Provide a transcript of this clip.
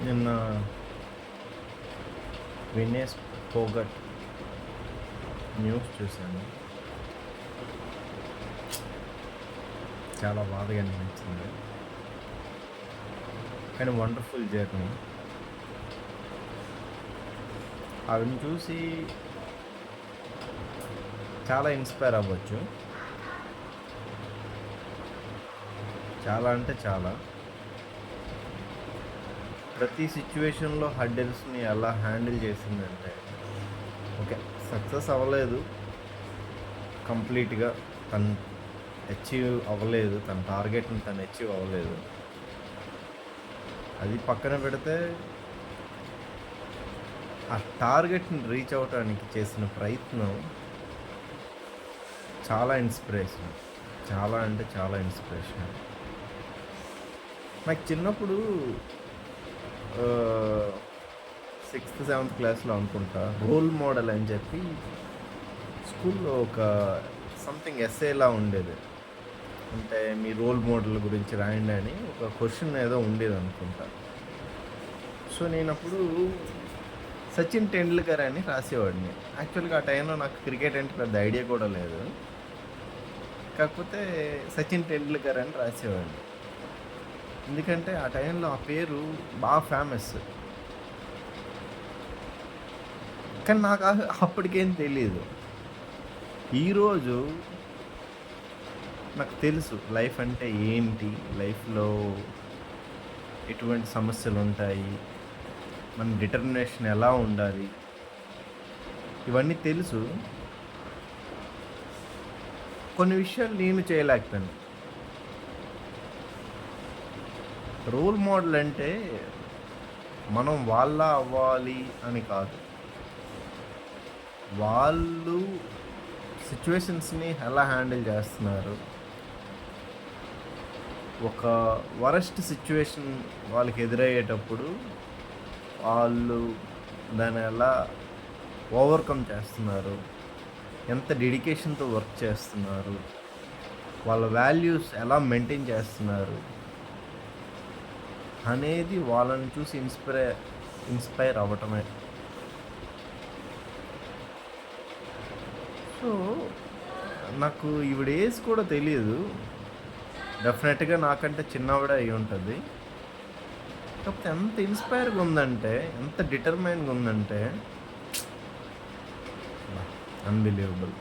నిన్న వినేష్ పోగట్ న్యూస్ చూశాను. చాలా బాధగా అనిపించింది. కానీ వండర్ఫుల్ జర్నీ. ఆవిడని చూసి చాలా ఇన్స్పైర్ అవ్వచ్చు. చాలా అంటే చాలా. ప్రతి సిచ్యువేషన్లో హర్డిల్స్ని ఎలా హ్యాండిల్ చేసిందంటే, ఓకే, సక్సెస్ అవ్వలేదు కంప్లీట్గా, తను అచీవ్ అవ్వలేదు, తన టార్గెట్ని తను అచీవ్ అవ్వలేదు. అది పక్కన పెడితే ఆ టార్గెట్ని రీచ్ అవ్వడానికి చేసిన ప్రయత్నం చాలా ఇన్స్పిరేషన్. చాలా అంటే చాలా ఇన్స్పిరేషన్. నాకు చిన్నప్పుడు 6th 7th క్లాస్లో అనుకుంటా రోల్ మోడల్ అని చెప్పి స్కూల్లో ఒక సంథింగ్ ఎస్ఏలా ఉండేది. అంటే మీ రోల్ మోడల్ గురించి రాయండి అని ఒక క్వశ్చన్ ఏదో ఉండేది అనుకుంటా. సో నేను అప్పుడు సచిన్ టెండూల్కర్ అని రాసేవాడిని. యాక్చువల్గా ఆ టైంలో నాకు క్రికెట్ అంటే పెద్ద ఐడియా కూడా లేదు. కాకపోతే సచిన్ టెండూల్కర్ అని రాసేవాడిని. ఎందుకంటే ఆ టైంలో ఆ పేరు బాగా ఫేమస్. కానీ నాకు అప్పటికేం తెలియదు. ఈరోజు నాకు తెలుసు లైఫ్ అంటే ఏంటి, లైఫ్లో ఎటువంటి సమస్యలు ఉంటాయి, మన డిటర్మినేషన్ ఎలా ఉండాలి, ఇవన్నీ తెలుసు. కొన్ని విషయాలు నేను చేయలేకపోయాను. రోల్ మోడల్ అంటే మనం వాళ్ళ అవ్వాలి అని కాదు, వాళ్ళు సిచ్యువేషన్స్ని ఎలా హ్యాండిల్ చేస్తున్నారు, ఒక వరస్ట్ సిచ్యువేషన్ వాళ్ళకి ఎదురయ్యేటప్పుడు వాళ్ళు దాన్ని ఎలా ఓవర్కమ్ చేస్తున్నారు, ఎంత డెడికేషన్తో వర్క్ చేస్తున్నారు, వాళ్ళ వాల్యూస్ ఎలా మెయింటైన్ చేస్తున్నారు అనేది వాళ్ళని చూసి ఇన్స్పైర్ అవ్వటమే. సో నాకు ఈవిడ ఏజ్ కూడా తెలియదు. డెఫినెట్గా నాకంటే చిన్నవిడ అయి ఉంటుంది. కాకపోతే ఎంత ఇన్స్పైర్గా ఉందంటే, ఎంత డిటర్మైన్గా ఉందంటే, అన్బిలీవబుల్.